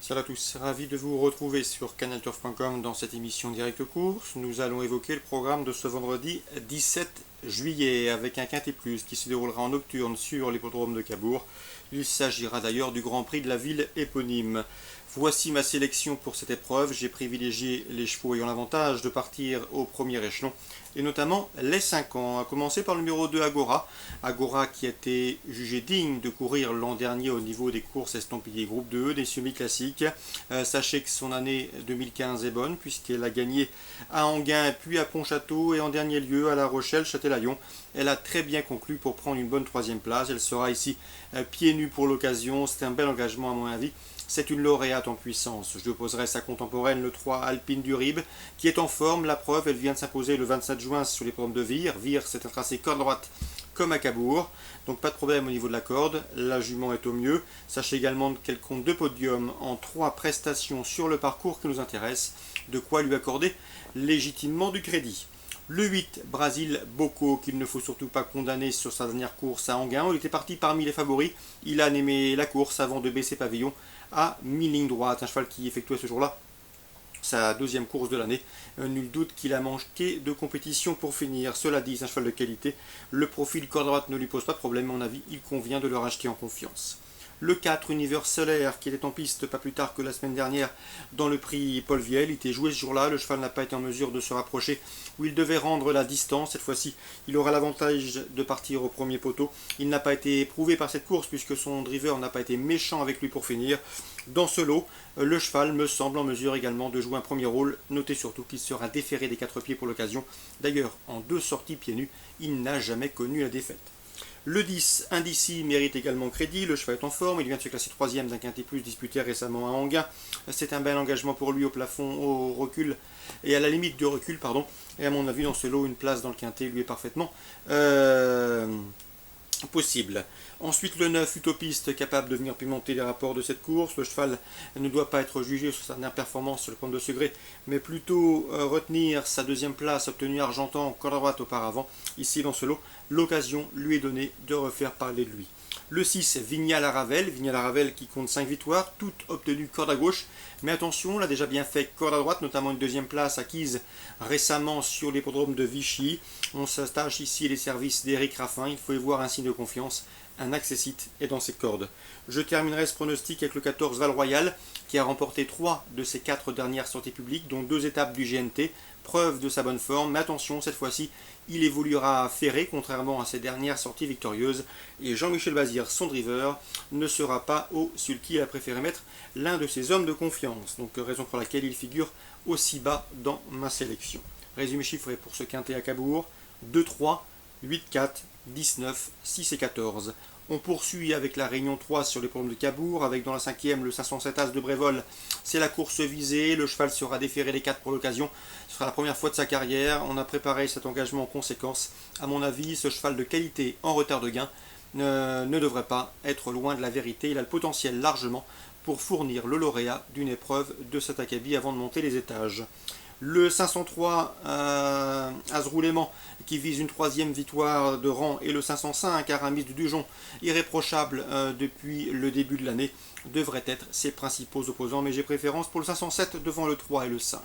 Salut à tous, ravi de vous retrouver sur canalturf.com dans cette émission Direct Course. Nous allons évoquer le programme de ce vendredi 17 juillet avec un Quintet Plus qui se déroulera en nocturne sur l'hippodrome de Cabourg. Il s'agira d'ailleurs du Grand Prix de la ville éponyme. Voici ma sélection pour cette épreuve. J'ai privilégié les chevaux ayant l'avantage de partir au premier échelon, et notamment les 5 ans, à commencer par le numéro 2 Agora. Agora qui a été jugé digne de courir l'an dernier au niveau des courses estampillées groupe 2, des semi-classiques. Sachez que son année 2015 est bonne puisqu'elle a gagné à Enghien, puis à Pontchâteau et en dernier lieu à La Rochelle, Châtelaillon. Elle a très bien conclu pour prendre une bonne 3e place. Elle sera ici pieds nus pour l'occasion. C'est un bel engagement à mon avis. C'est une lauréate en puissance. Je opposerai sa contemporaine, le 3 Alpine du Rib, qui est en forme. La preuve, elle vient de s'imposer le 27 juin sur les pommes de Vire. Vire, c'est un tracé corde droite comme à Cabourg. Donc pas de problème au niveau de la corde. La jument est au mieux. Sachez également qu'elle compte 2 podiums en 3 prestations sur le parcours qui nous intéresse. De quoi lui accorder légitimement du crédit. Le 8, Brasil Bocco, qu'il ne faut surtout pas condamner sur sa dernière course à Enghien. Il était parti parmi les favoris. Il a aimé la course avant de baisser pavillon à mi-ligne droite. Un cheval qui effectuait ce jour-là sa 2e course de l'année. Nul doute qu'il a manqué de compétition pour finir. Cela dit, c'est un cheval de qualité. Le profil corde droite ne lui pose pas de problème. À mon avis, il convient de le racheter en confiance. Le 4, Univers Solaire, qui était en piste pas plus tard que la semaine dernière dans le prix Paul Viel. Il était joué ce jour-là. Le cheval n'a pas été en mesure de se rapprocher où il devait rendre la distance. Cette fois-ci, il aura l'avantage de partir au premier poteau. Il n'a pas été éprouvé par cette course puisque son driver n'a pas été méchant avec lui pour finir. Dans ce lot, le cheval me semble en mesure également de jouer un premier rôle. Notez surtout qu'il sera déféré des 4 pieds pour l'occasion. D'ailleurs, en 2 sorties pieds nus, il n'a jamais connu la défaite. Le 10, Indici, mérite également crédit. Le cheval est en forme. Il vient de se classer 3e d'un Quintet Plus disputé récemment à Enghien. C'est un bel engagement pour lui au plafond, au recul et à la limite du recul, pardon. Et à mon avis, dans ce lot, une place dans le Quintet lui est parfaitement possible. Ensuite, le 9, Utopiste, capable de venir pimenter les rapports de cette course. Le cheval ne doit pas être jugé sur sa dernière performance sur le plan de Segré, mais plutôt retenir sa 2e place obtenue à Argentan, corde droite auparavant. Ici, dans ce lot, l'occasion lui est donnée de refaire parler de lui. Le 6, Vignal-à-Ravel. Vignal-à-Ravel qui compte 5 victoires, toutes obtenues corde à gauche. Mais attention, on l'a déjà bien fait corde à droite, notamment une 2e place acquise récemment sur l'hippodrome de Vichy. On s'attache ici les services d'Éric Raffin. Il faut y voir un signe de confiance. Un accessite est dans ses cordes. Je terminerai ce pronostic avec le 14 Val-Royal qui a remporté 3 de ses 4 dernières sorties publiques, dont 2 étapes du GNT, preuve de sa bonne forme. Mais attention, cette fois-ci, il évoluera ferré, contrairement à ses dernières sorties victorieuses. Et Jean-Michel Bazir, son driver, ne sera pas au sulky. Il a préféré mettre l'un de ses hommes de confiance. Donc raison pour laquelle il figure aussi bas dans ma sélection. Résumé chiffré pour ce Quintet à Cabourg, 2-3, 8-4, 19, 6 et 14. On poursuit avec la Réunion 3 sur les pommes de Cabourg, avec dans la 5e le 507 As de Brévol. C'est la course visée, le cheval sera déféré les 4 pour l'occasion. Ce sera la première fois de sa carrière. On a préparé cet engagement en conséquence. À mon avis, ce cheval de qualité en retard de gain ne devrait pas être loin de la vérité. Il a le potentiel largement pour fournir le lauréat d'une épreuve de cet acabit avant de monter les étages. Le 503 Azroulément qui vise une 3e victoire de rang et le 505 Aramis de Dujon, irréprochable depuis le début de l'année, devraient être ses principaux opposants, mais j'ai préférence pour le 507 devant le 3 et le 5.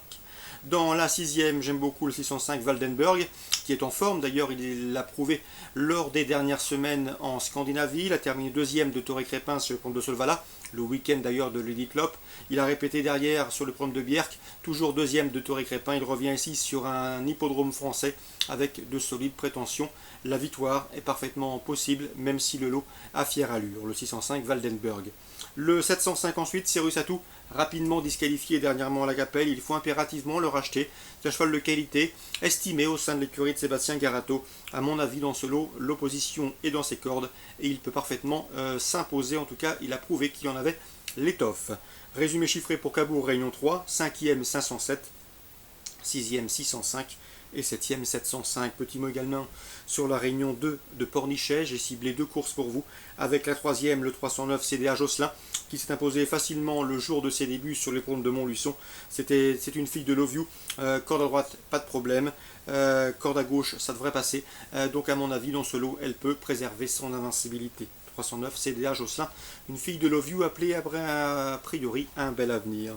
Dans la 6e, j'aime beaucoup le 605 Waldenberg, qui est en forme. D'ailleurs, il l'a prouvé lors des dernières semaines en Scandinavie. Il a terminé 2e de Torrey Crépin sur le pont de Solvala, le week-end d'ailleurs de l'Elite Lop. Il a répété derrière sur le pont de Bierck, toujours 2e de Torrey Crépin. Il revient ici sur un hippodrome français avec de solides prétentions. La victoire est parfaitement possible, même si le lot a fière allure, le 605 Waldenberg. Le 705 ensuite, Cyrus Atou, rapidement disqualifié dernièrement à la Capelle, il faut impérativement le racheter. C'est un cheval de qualité, estimé au sein de l'écurie de Sébastien Garato. À mon avis, dans ce lot, l'opposition est dans ses cordes et il peut parfaitement s'imposer. En tout cas, il a prouvé qu'il en avait l'étoffe. Résumé chiffré pour Cabourg, Réunion 3, 5e 507, 6e 605 et 7e 705. Petit mot également sur la Réunion 2 de Pornichet. J'ai ciblé 2 courses pour vous avec la 3e, le 309 CDA Josselin qui s'est imposé facilement le jour de ses débuts sur les pôles de Montluçon. C'est une fille de Love You. Corde à droite, pas de problème. Corde à gauche, ça devrait passer. Donc à mon avis, dans ce lot, elle peut préserver son invincibilité. 309 CDA Josselin, une fille de Love You appelée a priori un bel avenir.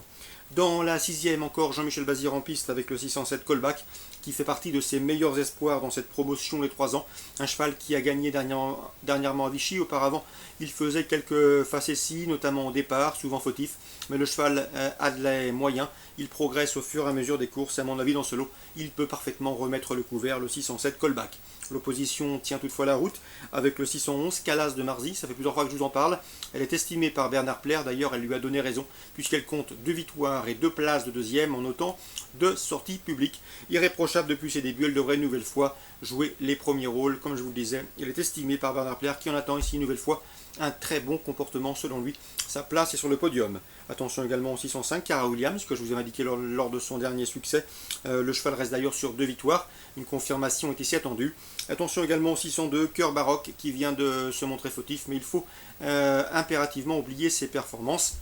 Dans la sixième encore, Jean-Michel Bazir en piste avec le 607 Colback, qui fait partie de ses meilleurs espoirs dans cette promotion les 3 ans. Un cheval qui a gagné dernièrement à Vichy. Auparavant, il faisait quelques facéties, notamment au départ, souvent fautif. Mais le cheval a de les moyens. Il progresse au fur et à mesure des courses. Et à mon avis, dans ce lot, il peut parfaitement remettre le couvert, le 607 Colback. L'opposition tient toutefois la route avec le 611 Calas de Marzy. Ça fait plusieurs fois que je vous en parle. Elle est estimée par Bernard Plaire. D'ailleurs, elle lui a donné raison, puisqu'elle compte 2 victoires et 2 places de deuxième en autant de sorties publiques. Irréprochable depuis ses débuts, elle devrait une nouvelle fois jouer les premiers rôles. Comme je vous le disais, elle est estimée par Bernard Plaire, qui en attend ici une nouvelle fois un très bon comportement selon lui. Sa place est sur le podium. Attention également au 605 Cara Williams, que je vous ai indiqué lors de son dernier succès. Le cheval reste d'ailleurs sur 2 victoires. Une confirmation est ici attendue. Attention également au 602 Cœur Baroque, qui vient de se montrer fautif, mais il faut impérativement oublier ses performances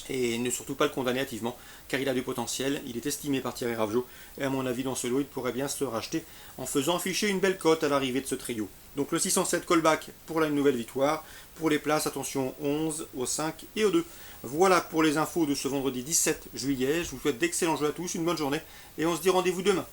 et ne surtout pas le condamner hâtivement, car il a du potentiel. Il est estimé par Thierry Ravgeot, et à mon avis dans ce lot il pourrait bien se racheter en faisant afficher une belle cote à l'arrivée de ce trio. Donc le 607 Colback pour la nouvelle victoire. Pour les places, attention 11, au 5 et au 2. Voilà pour les infos de ce vendredi 17 juillet. Je vous souhaite d'excellents jeux à tous, une bonne journée, et on se dit rendez-vous demain.